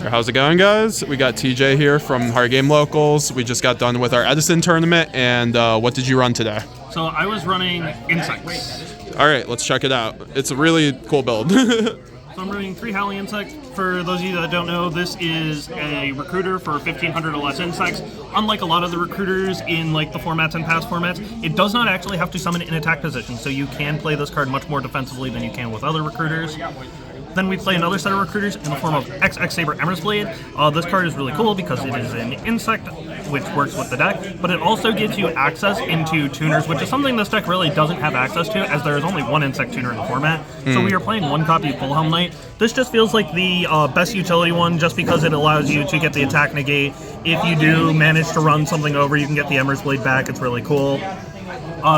How's it going, guys? We got TJ here from Hard Game Locals. We just got done with our Edison tournament, and what did you run today? So I was running Insects. All right, let's check it out. It's a really cool build. So I'm running 3 Howling Insect. For those of you that don't know, this is a recruiter for 1,500 or less insects. Unlike a lot of the recruiters in like the formats and past formats, it does not actually have to summon in attack position, so you can play this card much more defensively than you can with other recruiters. Then we play another set of recruiters in the form of XX-Saber Emmersblade. This card is really cool because it is an insect, which works with the deck, but it also gives you access into tuners, which is something this deck really doesn't have access to, as there is only 1 insect tuner in the format. So we are playing 1 copy of Fulhelmknight. This just feels like the best utility one, just because it allows you to get the attack negate. If you do manage to run something over, you can get the Emmersblade back. It's really cool.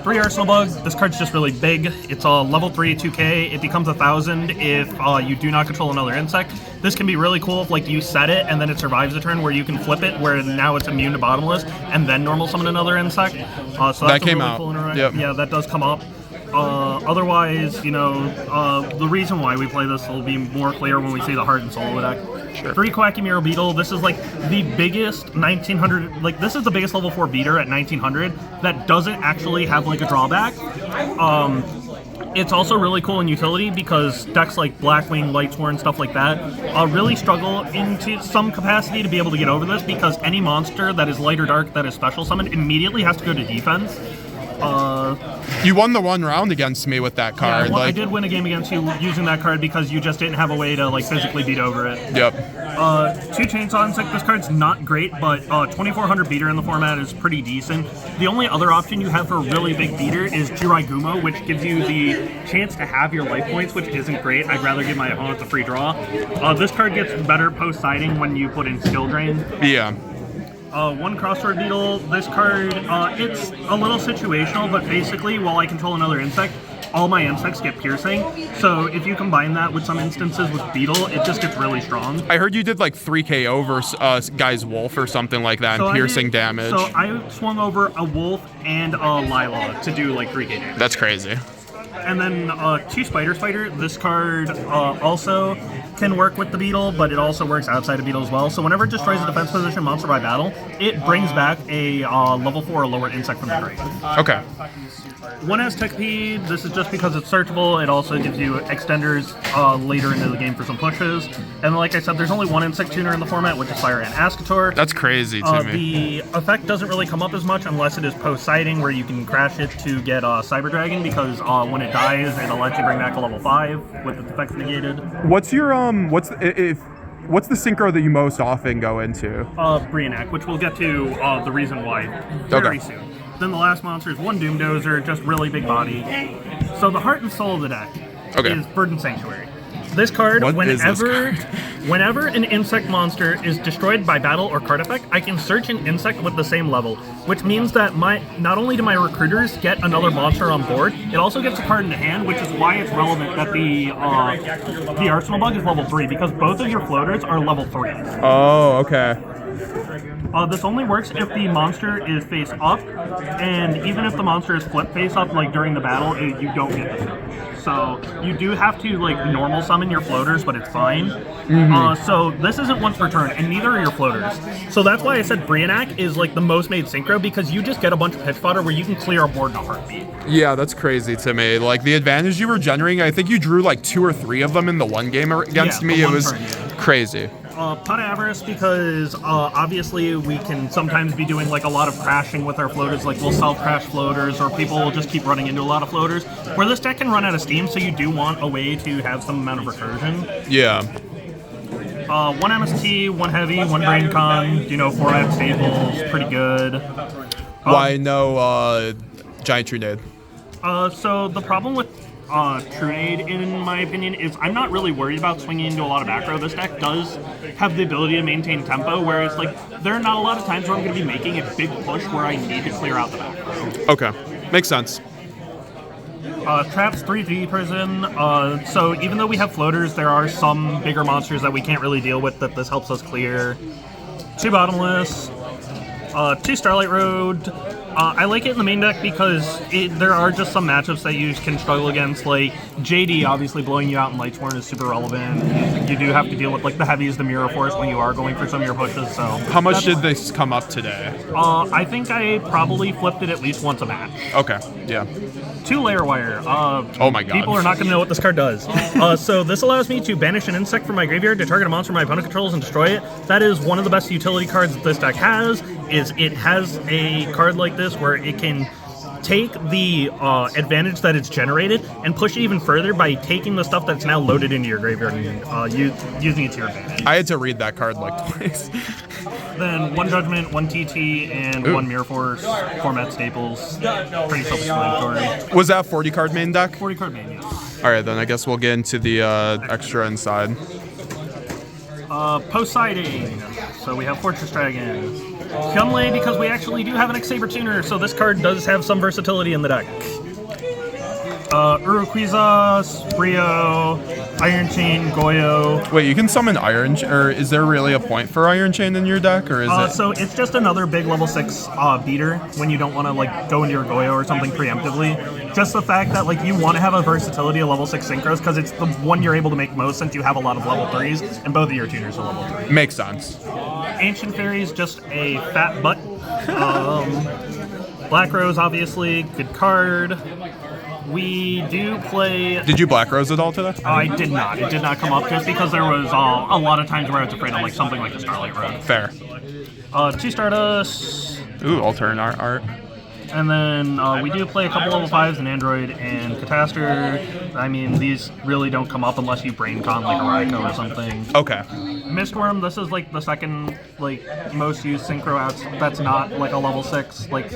3 Arsenal Bug. This card's just really big. It's a level 3 2k. It becomes 1,000 if you do not control another insect. This can be really cool if like you set it and then it survives a turn, where you can flip it, where now it's immune to Bottomless, and then normal summon another insect. So that's came really out. Cool Yep. Yeah, that does come up. Otherwise, you know, the reason why we play this will be more clear when we see the heart and soul of the deck. Sure. 3 Koa'ki Meiru Beetle. This is like the biggest 1900. Like this is the biggest level 4 beater at 1900 that doesn't actually have like a drawback. It's also really cool in utility because decks like Blackwing, Lightsworn, stuff like that really struggle into some capacity to be able to get over this, because any monster that is light or dark that is special summoned immediately has to go to defense. You won the 1 round against me with that card. Yeah, I did win a game against you using that card because you just didn't have a way to like physically beat over it. Yep. 2 Chainsaw Insect. This card's not great, but 2,400 beater in the format is pretty decent. The only other option you have for a really big beater is Jirai Gumo, which gives you the chance to have your life points, which isn't great. I'd rather give my opponent the free draw. This card gets better post-siding when you put in Skill Drain. Yeah. 1 Cross-Sword Beetle. This card, it's a little situational, but basically, while I control another insect, all my insects get piercing. So if you combine that with some instances with Beetle, it just gets really strong. I heard you did like 3K over guy's wolf or something like that, and piercing damage. So I swung over a wolf and a Lila to do like 3K damage. That's crazy. And then 2 Spyder Spider. This card also can work with the Beetle, but it also works outside of Beetle as well. So whenever it destroys a defense position monster by battle, it brings back a level 4 or lower insect from the grave. Okay. 1 Aztekipede. This is just because it's searchable. It also gives you extenders later into the game for some pushes. And like I said, there's only 1 insect tuner in the format, which is Fire Ant Ascator. That's crazy to me. The effect doesn't really come up as much unless it is post-sighting, where you can crash it to get Cyber Dragon, because when it dies, it'll let you bring back a level 5 with its effects negated. What's your what's the synchro that you most often go into? Brionac, which we'll get to the reason why very soon. Then the last monster is 1 Doom Dozer, just really big body. So the heart and soul of the deck is Verdant Sanctuary. This card, whenever an insect monster is destroyed by battle or card effect, I can search an insect with the same level, which means that not only do my recruiters get another monster on board, it also gets a card in the hand, which is why it's relevant that the Arsenal Bug is level 3, because both of your floaters are level 3s. Oh, okay. This only works if the monster is face up, and even if the monster is flip face up, like during the battle, you don't get this. So you do have to like normal summon your floaters, but it's fine. So this isn't once per turn, and neither are your floaters. So that's why I said Brionac is like the most made synchro, because you just get a bunch of pitch fodder where you can clear a board in a heartbeat. Yeah, that's crazy to me. Like the advantage you were generating, I think you drew like 2 or 3 of them in the 1 game against me. It was crazy. Pot of Avarice, because obviously we can sometimes be doing like a lot of crashing with our floaters, like we'll self-crash floaters, or people will just keep running into a lot of floaters, where this deck can run out of steam, so you do want a way to have some amount of recursion. Yeah. 1 MST, 1 Heavy, 1 Brain Con, 4 Ad Staples, pretty good. Why no Giant Trunade? So the problem with Trunade, in my opinion, is I'm not really worried about swinging into a lot of aggro. This deck does have the ability to maintain tempo, whereas like there are not a lot of times where I'm going to be making a big push where I need to clear out the back row. Okay, makes sense. Traps 3D Prison. So even though we have floaters, there are some bigger monsters that we can't really deal with that this helps us clear. 2 Bottomless. 2 Starlight Road. I like it in the main deck because there are just some matchups that you can struggle against. Like JD, obviously blowing you out in lightsworn is super relevant. You do have to deal with like the heavies, the mirror force when you are going for some of your pushes. So how much did this come up today? I think I probably flipped it at least once a match. Okay, yeah. 2 layer wire. Oh my god. People are not going to know what this card does. So this allows me to banish an insect from my graveyard to target a monster my opponent controls and destroy it. That is one of the best utility cards that this deck has. It has a card like this where it can take the advantage that it's generated and push it even further by taking the stuff that's now loaded into your graveyard and using it to your advantage. I had to read that card like twice. Then 1 Judgment, 1 TT, and 1 Mirror Force, format staples. Pretty self-explanatory. Was that 40 card main deck? 40 card main, yeah. Alright, then I guess we'll get into the extra inside. Post-siding. So we have Fortress Dragon. Hyunlei, because we actually do have an XX-Saber tuner, so this card does have some versatility in the deck. Urquiza, Brio, Iron Chain, Goyo. Wait, you can summon Iron Chain, or is there really a point for Iron Chain in your deck, or is it? So it's just another big level 6 beater when you don't want to like go into your Goyo or something preemptively. Just the fact that like you want to have a versatility of level 6 synchros because it's the one you're able to make most since you have a lot of level 3s, and both of your tuners are level 3. Makes sense. Ancient Fairy is just a fat butt. Black Rose, obviously, good card. We do play... Did you Black Rose at all today? I did not. It did not come up just because there was a lot of times where I was afraid of like something like the Starlight Road. Fair. 2 Stardust. Ooh, alternate art. And then we do play a couple level 5s in Android and Catastor. I mean, these really don't come up unless you brain con like a Raiko or something. Okay. Mistworm, this is like the second like most used synchro outs that's not like a level 6. Like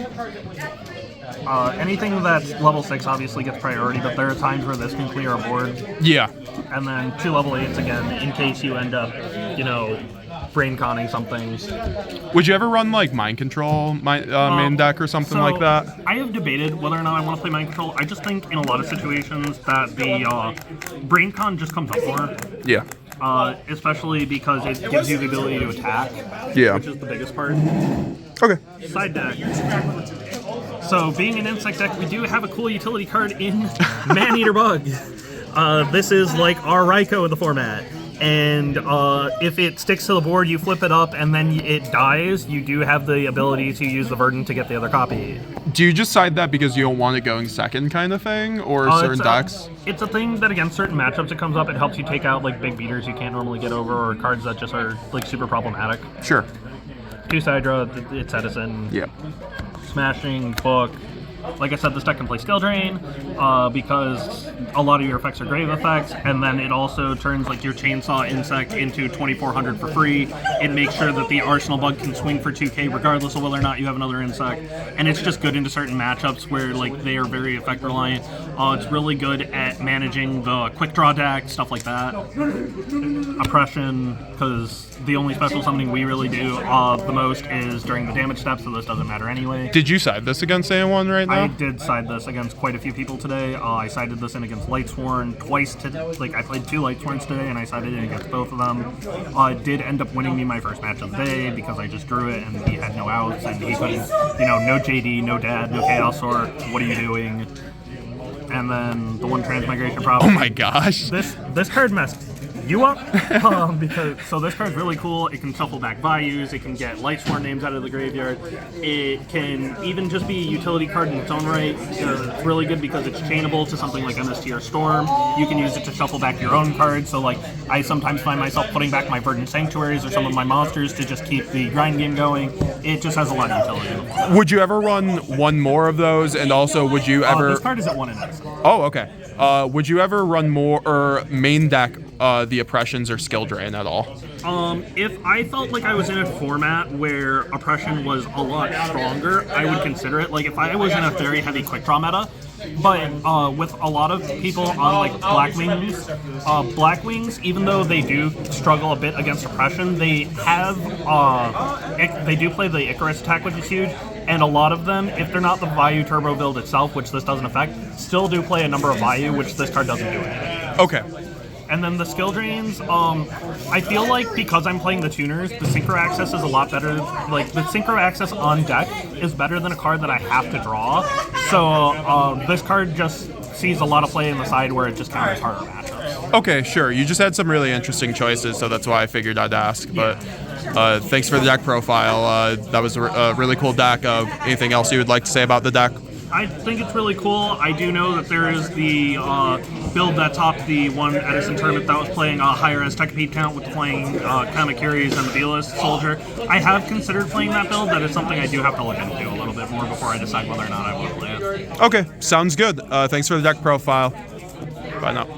anything that's level 6 obviously gets priority, but there are times where this can clear a board. Yeah. And then 2 level 8s again in case you end up, you know, brain conning something. Would you ever run like Mind Control main deck or something like that? I have debated whether or not I want to play Mind Control. I just think in a lot of situations that the brain con just comes up more. Yeah. Especially because it gives you the ability to attack. Yeah. Which is the biggest part. Okay. Side deck. So being an insect deck, we do have a cool utility card in Man-Eater Bug. This is like our Raiko of the format. And if it sticks to the board, you flip it up, and then it dies, you do have the ability to use the Verdant to get the other copy. Do you just side that because you don't want it going second kind of thing, or certain decks? It's a thing that against certain matchups it comes up, it helps you take out like big beaters you can't normally get over, or cards that just are like super problematic. Sure. 2 Sidra, it's Edison. Yep. Smashing, Book. Like I said, this deck can play Skill Drain because a lot of your effects are grave effects, and then it also turns like your Chainsaw Insect into 2400 for free. It makes sure that the Arsenal Bug can swing for 2k regardless of whether or not you have another insect, and it's just good into certain matchups where like they are very effect reliant. It's really good at managing the quick draw deck, stuff like that. Oppression, because the only special summoning we really do the most is during the damage step, so this doesn't matter anyway. Did you side this against anyone right now? I did side this against quite a few people today. I sided this in against lightsworn twice today. Like I played 2 lightsworns today, and I sided in against both of them. It did end up winning me my first match of the day because I just drew it, and he had no outs, and he couldn't, you know, no JD, no Dad, no Chaos Sword. What are you doing? And then the 1 Transmigration Prophecy. Oh my gosh. This card messed you up so this card's really cool. It can shuffle back values, it can get lightsworn names out of the graveyard, it can even just be a utility card in its own right. It's really good because it's chainable to something like MST or Storm. You can use it to shuffle back your own cards, so like I sometimes find myself putting back my Verdant Sanctuaries or some of my monsters to just keep the grind game going. It just has a lot of utility. Would you ever run one more of those, and also would you ever... this card is at 1 in Edison. Oh, okay. Would you ever run more, or main deck the Oppressions or Skill Drain at all? If I felt like I was in a format where Oppression was a lot stronger, I would consider it. Like if I was in a very heavy quick draw meta, but with a lot of people on like blackwings, even though they do struggle a bit against Oppression, they have they do play the Icarus attack, which is huge. And a lot of them, if they're not the Vayu Turbo build itself, which this doesn't affect, still do play a number of Vayu, which this card doesn't do anything. Okay. And then the skill drains, I feel like because I'm playing the tuners, the Synchro access is a lot better. Like, the Synchro access on deck is better than a card that I have to draw. So this card just sees a lot of play in the side where it just counters harder matchups. Okay, sure. You just had some really interesting choices, so that's why I figured I'd ask. But thanks for the deck profile. That was a really cool deck. Anything else you would like to say about the deck? I think it's really cool. I do know that there is the build that topped the one Edison tournament that was playing a higher Aztekipede count with playing Kamakiris and the Beelist Soldier. I have considered playing that build. That is something I do have to look into a little bit more before I decide whether or not I want to play it. Okay, sounds good. Thanks for the deck profile. Bye now.